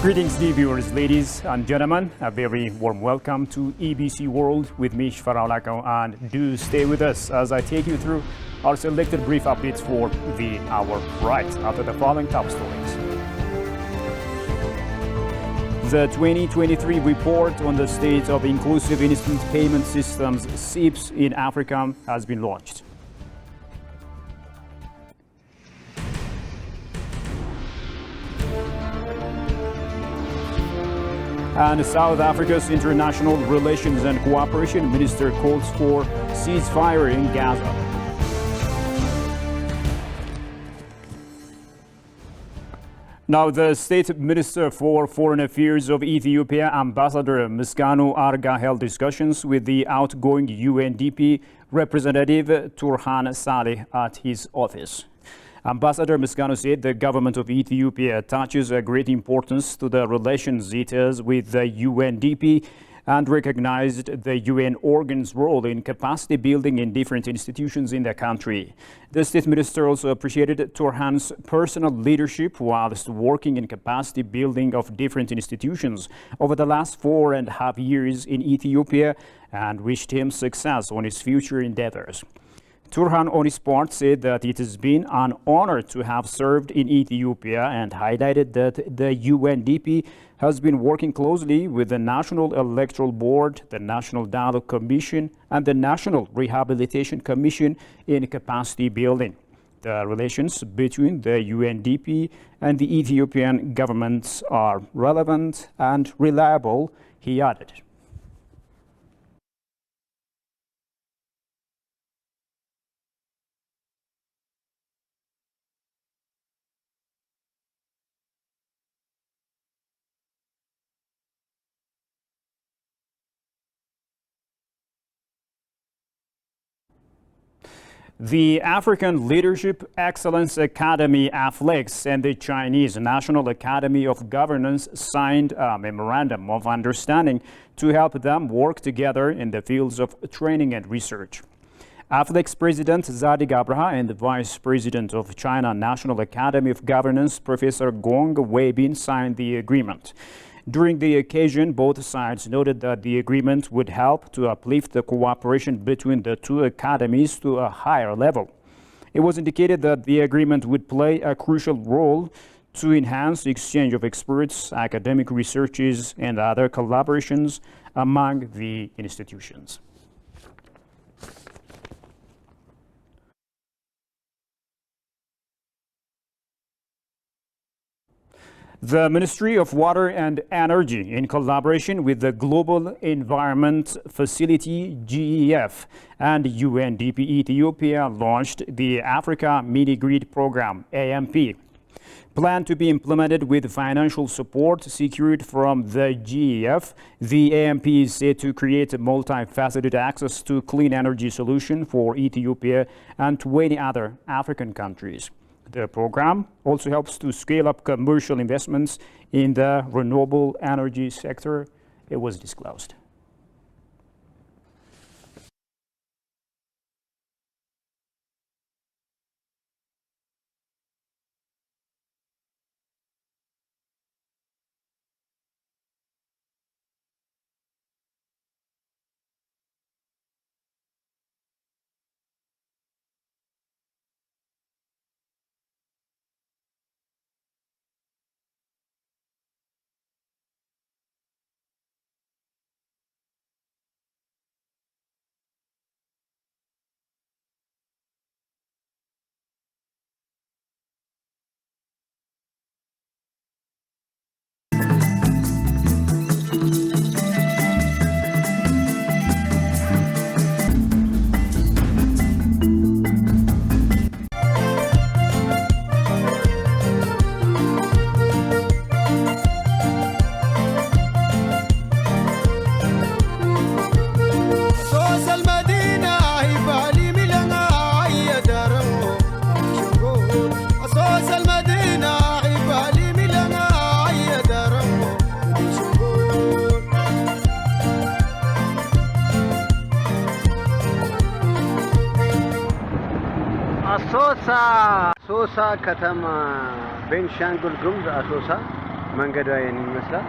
Greetings, dear viewers, ladies and gentlemen. A very warm welcome to EBC World with me, Farao Lacao, and do stay with us as I take you through our selected brief updates for the hour right after the following top stories. The 2023 report on the state of inclusive instant payment systems (CIPS) in Africa has been launched. And South Africa's International Relations and Cooperation Minister calls for ceasefire in Gaza. Now, the State Minister for Foreign Affairs of Ethiopia, Ambassador Misganou Arga, held discussions with the outgoing UNDP representative Turhan Saleh at his office. Ambassador Misganou said the government of Ethiopia attaches a great importance to the relations it has with the UNDP and recognized the UN organ's role in capacity building in different institutions in the country. The state minister also appreciated Turhan's personal leadership whilst working in capacity building of different institutions over the last 4.5 years in Ethiopia and wished him success on his future endeavors. Turhan, on his part, said that it has been an honor to have served in Ethiopia and highlighted that the UNDP has been working closely with the National Electoral Board, the National Dialogue Commission, and the National Rehabilitation Commission in capacity building. The relations between the UNDP and the Ethiopian governments are relevant and reliable, he added. The African Leadership Excellence Academy, AFLEX, and the Chinese National Academy of Governance signed a memorandum of understanding to help them work together in the fields of training and research. AFLEX President Zadig Abraha and the Vice President of China National Academy of Governance, Professor Gong Weibin, signed the agreement. During the occasion, both sides noted that the agreement would help to uplift the cooperation between the two academies to a higher level. It was indicated that the agreement would play a crucial role to enhance the exchange of experts, academic researches, and other collaborations among the institutions. The Ministry of Water and Energy, in collaboration with the Global Environment Facility (GEF) and UNDP Ethiopia, launched the Africa Mini-Grid Program (AMP), planned to be implemented with financial support secured from the GEF. The AMP is said to create a multifaceted access to clean energy solution for Ethiopia and 20 other African countries. The program also helps to scale up commercial investments in the renewable energy sector, it was disclosed. አሶሳ ከተማ ቤንሻንጉል ጉሙዝ አሶሳ መንገዷ ይሄን ይመስላል።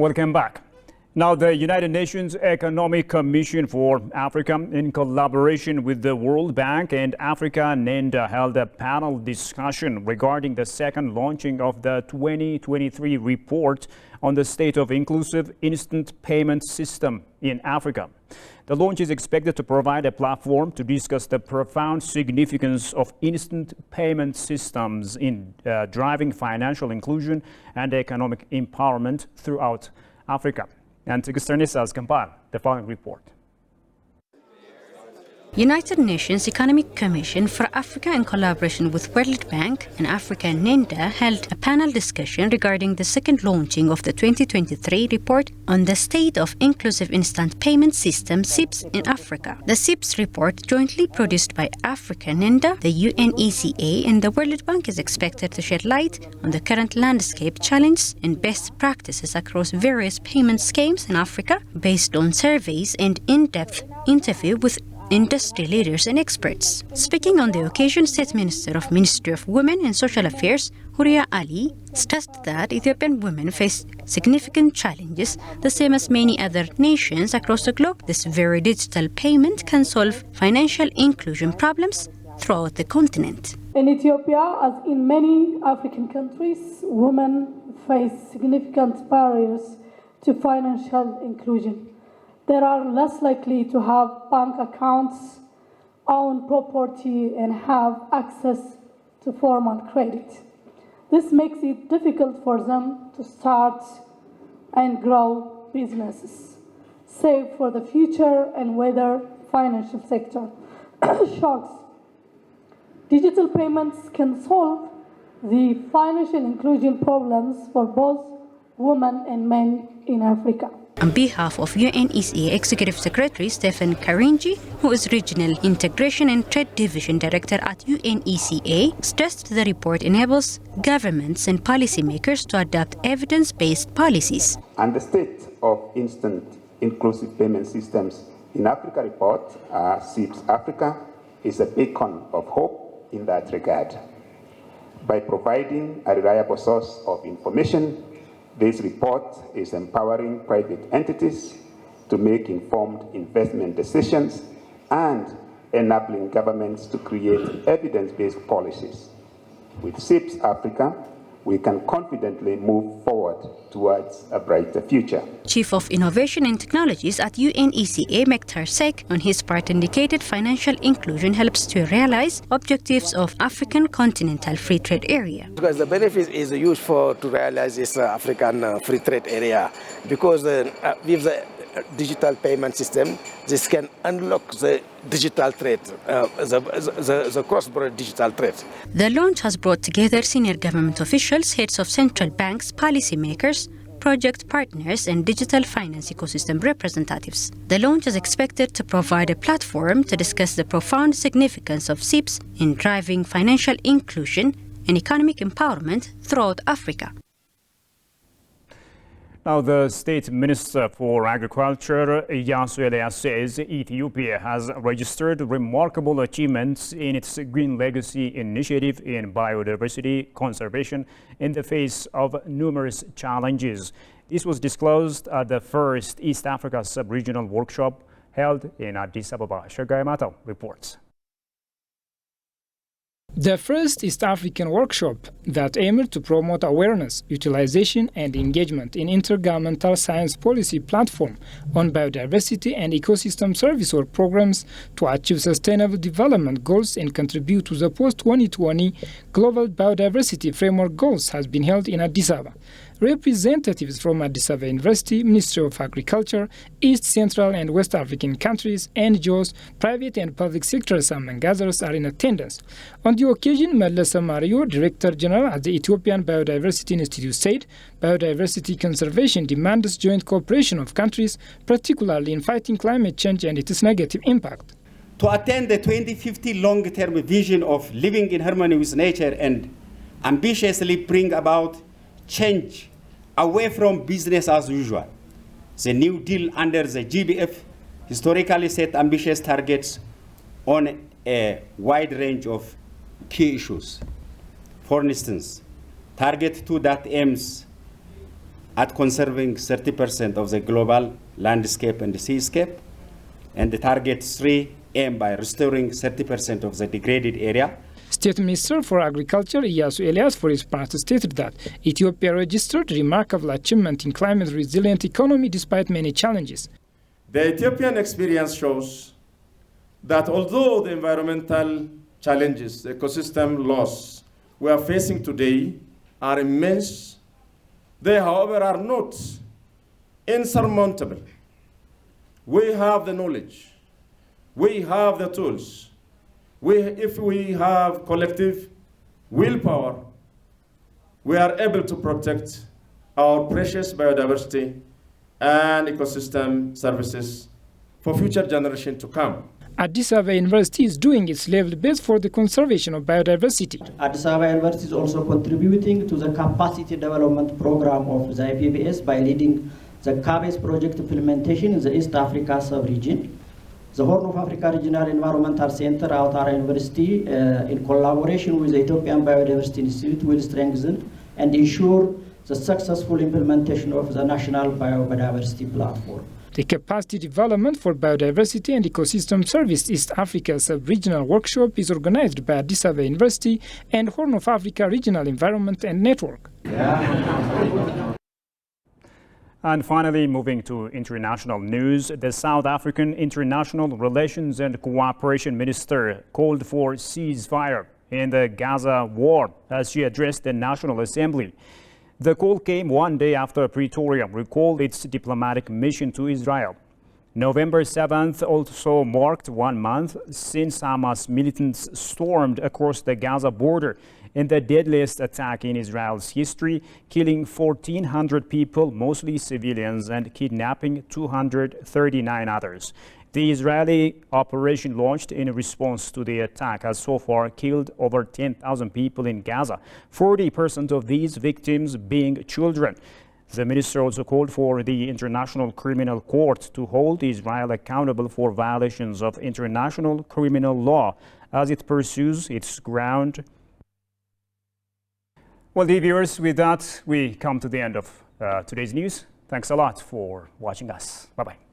Welcome back. Now, the United Nations Economic Commission for Africa, in collaboration with the World Bank and Africa NENDA, held a panel discussion regarding the second launching of the 2023 report on the state of inclusive instant payment system in Africa. The launch is expected to provide a platform to discuss the profound significance of instant payment systems in driving financial inclusion and economic empowerment throughout Africa. And Tigusternisa has compiled the following report. United Nations Economic Commission for Africa, in collaboration with World Bank and Africa NENDA, held a panel discussion regarding the second launching of the 2023 report on the state of inclusive instant payment system (CIPS) in Africa. The CIPS report, jointly produced by Africa NENDA, the UNECA, and the World Bank, is expected to shed light on the current landscape challenge and best practices across various payment schemes in Africa, based on surveys and in-depth interview with industry leaders and experts. Speaking on the occasion, State Minister of Ministry of Women and Social Affairs, Huria Ali, stressed that Ethiopian women face significant challenges, the same as many other nations across the globe. This very digital payment can solve financial inclusion problems throughout the continent. In Ethiopia, as in many African countries, women face significant barriers to financial inclusion. They are less likely to have bank accounts, own property, and have access to formal credit. This makes it difficult for them to start and grow businesses, save for the future, and weather financial sector shocks. Digital payments can solve the financial inclusion problems for both women and men in Africa. On behalf of UNECA Executive Secretary Stephen Karinji, who is Regional Integration and Trade Division Director at UNECA, stressed the report enables governments and policymakers to adopt evidence-based policies. And the state of instant inclusive payment systems in Africa report, CIPS Africa, is a beacon of hope in that regard. By providing a reliable source of information, this report is empowering private entities to make informed investment decisions and enabling governments to create evidence-based policies. With CIPS Africa, we can confidently move forward towards a brighter future. Chief of Innovation and Technologies at UNECA, Mektar Sek, on his part indicated financial inclusion helps to realize objectives of African Continental Free Trade Area. Because the benefit is huge to realize this African Free Trade Area, because with the digital payment system, this can unlock the digital trade, the cross-border digital trade. The launch has brought together senior government officials, heads of central banks, policymakers, project partners, and digital finance ecosystem representatives. The launch is expected to provide a platform to discuss the profound significance of CIPS in driving financial inclusion and economic empowerment throughout Africa. Now, the State Minister for Agriculture, Iyyasu Elias, says Ethiopia has registered remarkable achievements in its Green Legacy initiative in biodiversity conservation in the face of numerous challenges. This was disclosed at the first East Africa Sub-Regional Workshop held in Addis Ababa. Shagai Mato reports. The first East African workshop that aimed to promote awareness, utilization and engagement in intergovernmental science policy platform on biodiversity and ecosystem service or programs to achieve sustainable development goals and contribute to the post-2020 global biodiversity framework goals has been held in Addis Ababa. Representatives from Addis Ababa University, Ministry of Agriculture, East, Central and West African countries, NGOs, private and public sectors among others are in attendance. On the occasion, Melesa Mario, Director General at the Ethiopian Biodiversity Institute, said biodiversity conservation demands joint cooperation of countries, particularly in fighting climate change and its negative impact. To attain the 2050 long-term vision of living in harmony with nature and ambitiously bring about change away from business as usual, the New Deal under the GBF historically set ambitious targets on a wide range of key issues. For instance, Target 2 that aims at conserving 30% of the global landscape and seascape, and the Target 3 aim by restoring 30% of the degraded area. State Minister for Agriculture Iyasu Elias, for his part, stated that Ethiopia registered remarkable achievement in climate-resilient economy despite many challenges. The Ethiopian experience shows that although the environmental challenges, the ecosystem loss we are facing today are immense, they, however, are not insurmountable. We have the knowledge, we have the tools. If we have collective willpower, we are able to protect our precious biodiversity and ecosystem services for future generations to come. Addis Ababa University is doing its level best for the conservation of biodiversity. Addis Ababa University is also contributing to the capacity development program of the IPBS by leading the CABES project implementation in the East Africa sub-region. The Horn of Africa Regional Environmental Center, Autara University, in collaboration with the Ethiopian Biodiversity Institute, will strengthen and ensure the successful implementation of the National Biodiversity Platform. The Capacity Development for Biodiversity and Ecosystem Service East Africa Sub-Regional Workshop is organized by Addis Ababa University and Horn of Africa Regional Environment and Network. And finally, moving to international news, the South African International Relations and Cooperation Minister called for ceasefire in the Gaza war as she addressed the National Assembly. The call came one day after Pretoria recalled its diplomatic mission to Israel. November 7th also marked 1 month since Hamas militants stormed across the Gaza border in the deadliest attack in Israel's history, killing 1,400 people, mostly civilians, and kidnapping 239 others. The Israeli operation launched in response to the attack has so far killed over 10,000 people in Gaza, 40% of these victims being children. The minister also called for the International Criminal Court to hold Israel accountable for violations of international criminal law as it pursues its ground. Well, dear viewers, with that, we come to the end of today's news. Thanks a lot for watching us. Bye-bye.